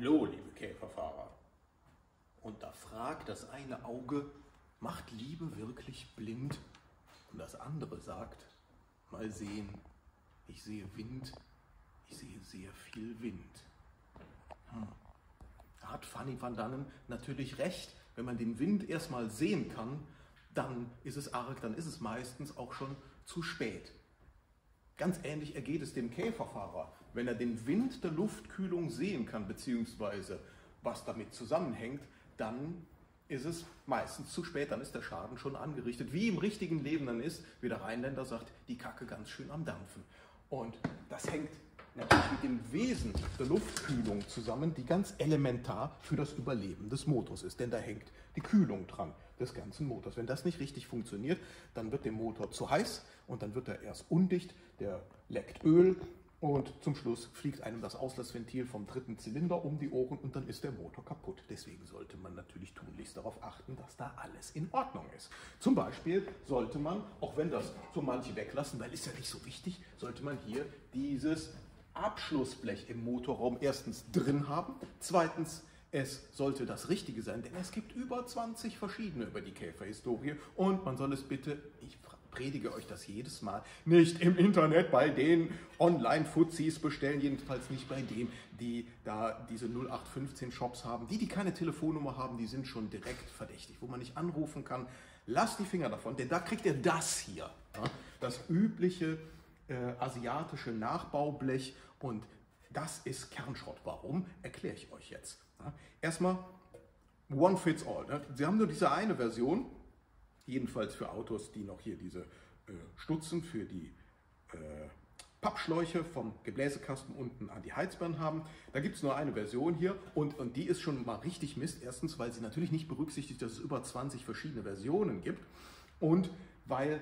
Hallo, liebe Käferfahrer. Und da fragt das eine Auge, macht Liebe wirklich blind? Und das andere sagt, mal sehen, ich sehe Wind, ich sehe sehr viel Wind. Da hat Fanny van Dannen natürlich recht, wenn man den Wind erstmal sehen kann, dann ist es arg, dann ist es meistens auch schon zu spät. Ganz ähnlich ergeht es dem Käferfahrer. Wenn er den Wind der Luftkühlung sehen kann, beziehungsweise was damit zusammenhängt, dann ist es meistens zu spät, dann ist der Schaden schon angerichtet. Wie im richtigen Leben dann ist, wie der Rheinländer sagt, die Kacke ganz schön am Dampfen. Und das hängt natürlich mit dem Wesen der Luftkühlung zusammen, die ganz elementar für das Überleben des Motors ist. Denn da hängt die Kühlung dran des ganzen Motors. Wenn das nicht richtig funktioniert, dann wird der Motor zu heiß und dann wird er erst undicht, der leckt Öl und zum Schluss fliegt einem das Auslassventil vom dritten Zylinder um die Ohren und dann ist der Motor kaputt. Deswegen sollte man natürlich tunlichst darauf achten, dass da alles in Ordnung ist. Zum Beispiel sollte man, auch wenn das so manche weglassen, weil ist ja nicht so wichtig, sollte man hier dieses Abschlussblech im Motorraum erstens drin haben, zweitens es sollte das Richtige sein, denn es gibt über 20 verschiedene über die Käferhistorie und man soll es bitte, ich predige euch das jedes Mal, nicht im Internet bei den Online-Fuzis bestellen, jedenfalls nicht bei denen, die da diese 0815-Shops haben. Die keine Telefonnummer haben, die sind schon direkt verdächtig, wo man nicht anrufen kann. Lasst die Finger davon, denn da kriegt ihr das hier, ja, das übliche asiatische Nachbaublech und das ist Kernschrott. Warum? Erkläre ich euch jetzt. Ja, erstmal One Fits All. Ne? Sie haben nur diese eine Version, jedenfalls für Autos, die noch hier diese Stutzen für die Pappschläuche vom Gebläsekasten unten an die Heizbirnen haben. Da gibt es nur eine Version hier und die ist schon mal richtig Mist. Erstens, weil sie natürlich nicht berücksichtigt, dass es über 20 verschiedene Versionen gibt und weil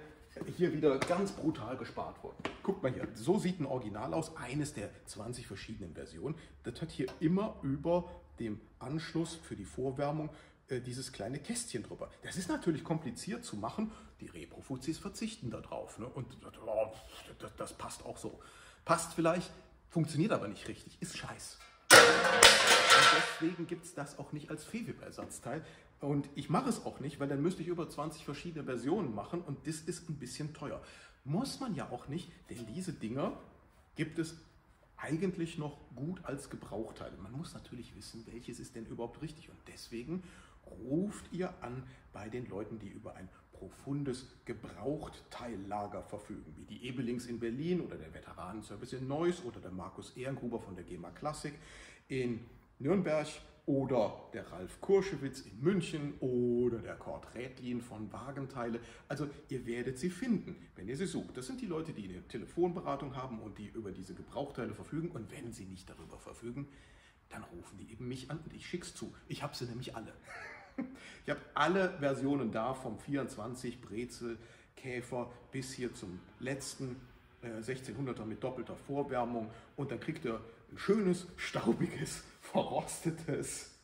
hier wieder ganz brutal gespart wurde. Guckt mal hier, so sieht ein Original aus, eines der 20 verschiedenen Versionen. Das hat hier immer über dem Anschluss für die Vorwärmung dieses kleine Kästchen drüber. Das ist natürlich kompliziert zu machen. Die Repro-Fuzis verzichten darauf. Ne? Und das passt auch so. Passt vielleicht, funktioniert aber nicht richtig. Ist scheiß. Und deswegen gibt es das auch nicht als Fevib-Ersatzteil. Und ich mache es auch nicht, weil dann müsste ich über 20 verschiedene Versionen machen und das ist ein bisschen teuer. Muss man ja auch nicht, denn diese Dinger gibt es eigentlich noch gut als Gebrauchteile. Man muss natürlich wissen, welches ist denn überhaupt richtig und deswegen ruft ihr an bei den Leuten, die über ein profundes Gebrauchteillager verfügen, wie die Ebelings in Berlin oder der Veteranenservice in Neuss oder der Markus Ehrengruber von der GEMA Classic in Nürnberg oder der Ralf Kurschewitz in München oder der Kurt Rädlin von Wagenteile. Also ihr werdet sie finden, wenn ihr sie sucht. Das sind die Leute, die eine Telefonberatung haben und die über diese Gebrauchteile verfügen. Und wenn sie nicht darüber verfügen, dann rufen die eben mich an und ich schick's zu. Ich habe sie nämlich alle. Ich habe alle Versionen da, vom 24 Brezel, Käfer bis hier zum letzten 1600er mit doppelter Vorwärmung. Und dann kriegt ihr ein schönes, staubiges, verrostetes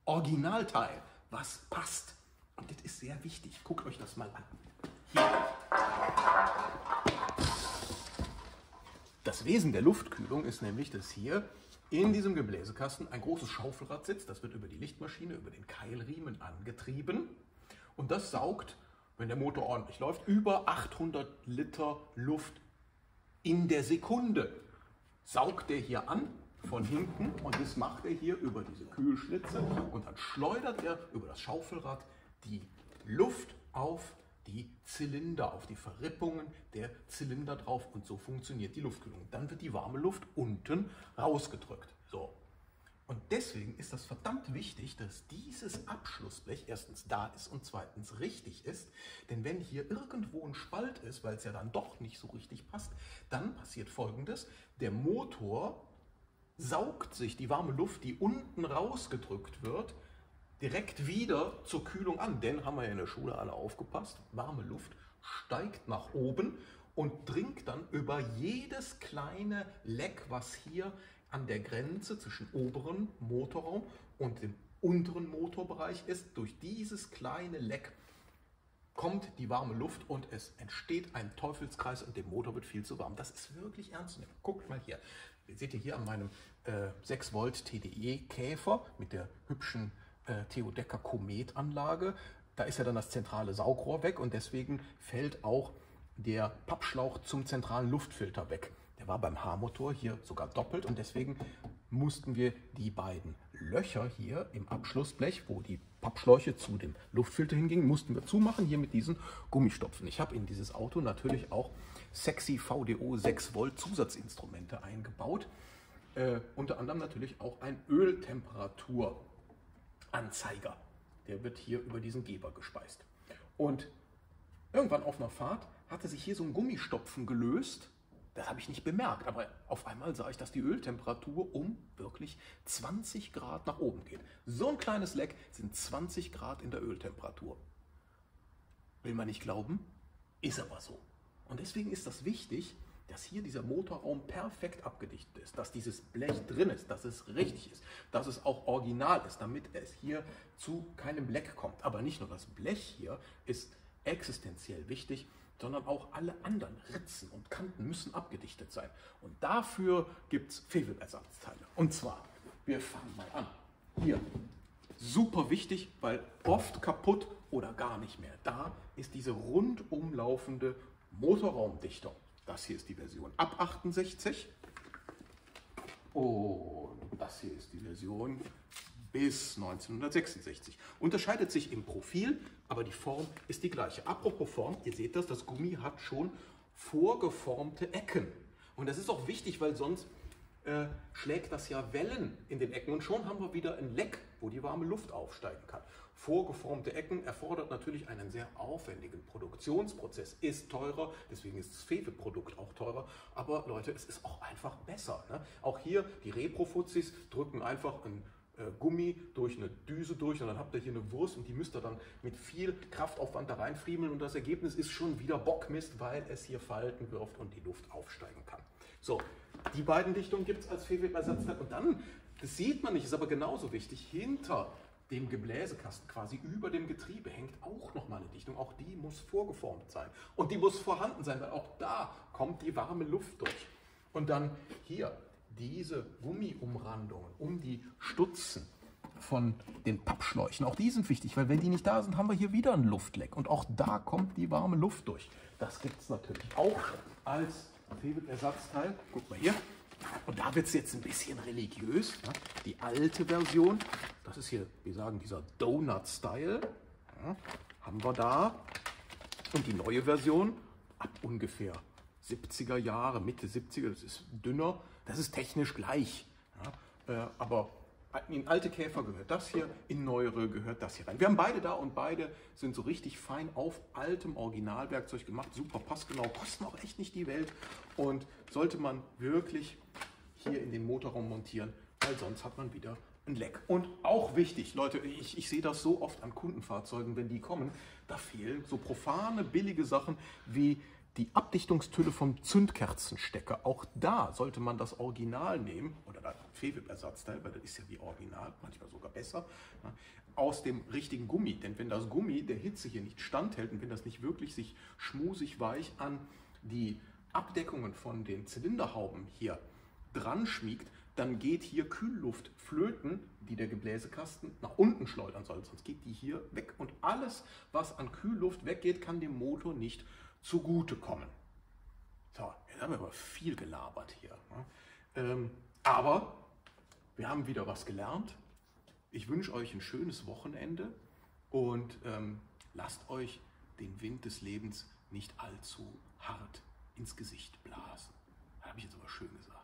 Originalteil, was passt. Und das ist sehr wichtig. Guckt euch das mal an. Hier. Das Wesen der Luftkühlung ist nämlich, dass hier in diesem Gebläsekasten ein großes Schaufelrad sitzt. Das wird über die Lichtmaschine, über den Keilriemen angetrieben. Und das saugt, wenn der Motor ordentlich läuft, über 800 Liter Luft in der Sekunde. Saugt der hier an von hinten und das macht er hier über diese Kühlschlitze und dann schleudert er über das Schaufelrad die Luft auf die Zylinder, auf die Verrippungen der Zylinder drauf und so funktioniert die Luftkühlung. Dann wird die warme Luft unten rausgedrückt. So. Und deswegen ist das verdammt wichtig, dass dieses Abschlussblech erstens da ist und zweitens richtig ist. Denn wenn hier irgendwo ein Spalt ist, weil es ja dann doch nicht so richtig passt, dann passiert Folgendes. Der Motor saugt sich die warme Luft, die unten rausgedrückt wird, direkt wieder zur Kühlung an. Denn, haben wir ja in der Schule alle aufgepasst, warme Luft steigt nach oben und dringt dann über jedes kleine Leck, was hier an der Grenze zwischen oberen Motorraum und dem unteren Motorbereich ist, durch dieses kleine Leck kommt die warme Luft und es entsteht ein Teufelskreis und dem Motor wird viel zu warm. Das ist wirklich ernst zu nehmen. Guckt mal hier. Seht ihr hier an meinem 6 Volt TDE Käfer mit der hübschen Theodecker Komet Anlage. Da ist ja dann das zentrale Saugrohr weg und deswegen fällt auch der Pappschlauch zum zentralen Luftfilter weg. Der war beim H-Motor hier sogar doppelt und deswegen mussten wir die beiden Löcher hier im Abschlussblech, wo die Pappschläuche zu dem Luftfilter hingingen, mussten wir zumachen, hier mit diesen Gummistopfen. Ich habe in dieses Auto natürlich auch sexy VDO 6 Volt Zusatzinstrumente eingebaut. Unter anderem natürlich auch ein Öltemperaturanzeiger. Der wird hier über diesen Geber gespeist. Und irgendwann auf einer Fahrt hatte sich hier so ein Gummistopfen gelöst. Das habe ich nicht bemerkt, aber auf einmal sah ich, dass die Öltemperatur um wirklich 20 Grad nach oben geht. So ein kleines Leck sind 20 Grad in der Öltemperatur. Will man nicht glauben, ist aber so. Und deswegen ist das wichtig, dass hier dieser Motorraum perfekt abgedichtet ist, dass dieses Blech drin ist, dass es richtig ist, dass es auch original ist, damit es hier zu keinem Leck kommt. Aber nicht nur das Blech hier ist existenziell wichtig, sondern auch alle anderen Ritzen und Kanten müssen abgedichtet sein. Und dafür gibt es Fevel-Ersatzteile. Und zwar, wir fangen mal an. Hier, super wichtig, weil oft kaputt oder gar nicht mehr da ist diese rundum laufende Motorraumdichtung. Das hier ist die Version ab 68 und das hier ist die Version bis 1966. Unterscheidet sich im Profil, aber die Form ist die gleiche. Apropos Form, ihr seht das, das Gummi hat schon vorgeformte Ecken. Und das ist auch wichtig, weil sonst schlägt das ja Wellen in den Ecken und schon haben wir wieder ein Leck, wo die warme Luft aufsteigen kann. Vorgeformte Ecken erfordert natürlich einen sehr aufwendigen Produktionsprozess, ist teurer, deswegen ist das Fewe-Produkt auch teurer, aber Leute, es ist auch einfach besser. Ne? Auch hier, die Repro-Fuzis drücken einfach ein Gummi durch eine Düse durch und dann habt ihr hier eine Wurst und die müsst ihr dann mit viel Kraftaufwand da reinfriemeln und das Ergebnis ist schon wieder Bockmist, weil es hier Falten wirft und die Luft aufsteigen kann. So, die beiden Dichtungen gibt es als Fewe-Ersatzteil und dann, das sieht man nicht, ist aber genauso wichtig, hinter dem Gebläsekasten quasi über dem Getriebe hängt auch nochmal eine Dichtung. Auch die muss vorgeformt sein und die muss vorhanden sein, weil auch da kommt die warme Luft durch. Und dann hier diese Gummiumrandungen um die Stutzen von den Pappschläuchen, auch die sind wichtig, weil wenn die nicht da sind, haben wir hier wieder ein Luftleck und auch da kommt die warme Luft durch. Das gibt es natürlich auch als Fevel-Ersatzteil. Guck mal hier. Und da wird es jetzt ein bisschen religiös. Ne? Die alte Version, das ist hier, wir sagen, dieser Donut-Style, ja, haben wir da. Und die neue Version, ab ungefähr 70er Jahre, Mitte 70er, das ist dünner, das ist technisch gleich. Ja, aber in alte Käfer gehört das hier, in neuere gehört das hier rein. Wir haben beide da und beide sind so richtig fein auf altem Originalwerkzeug gemacht, super passgenau, kosten auch echt nicht die Welt und sollte man wirklich hier in den Motorraum montieren, weil sonst hat man wieder ein Leck. Und auch wichtig, Leute, ich sehe das so oft an Kundenfahrzeugen, wenn die kommen, da fehlen so profane, billige Sachen wie die Abdichtungstülle vom Zündkerzenstecker. Auch da sollte man das Original nehmen, oder das Fewe-Ersatzteil, weil das ist ja wie Original, manchmal sogar besser, ja, aus dem richtigen Gummi. Denn wenn das Gummi der Hitze hier nicht standhält und wenn das nicht wirklich sich schmusig weich an die Abdeckungen von den Zylinderhauben hier dran schmiegt, dann geht hier Kühlluft flöten, die der Gebläsekasten nach unten schleudern soll. Sonst geht die hier weg und alles, was an Kühlluft weggeht, kann dem Motor nicht zugutekommen. So, jetzt haben wir aber viel gelabert hier. Ne? Aber wir haben wieder was gelernt. Ich wünsche euch ein schönes Wochenende und lasst euch den Wind des Lebens nicht allzu hart ins Gesicht blasen. Das habe ich jetzt aber schön gesagt.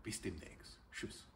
Bis demnächst. Tschüss.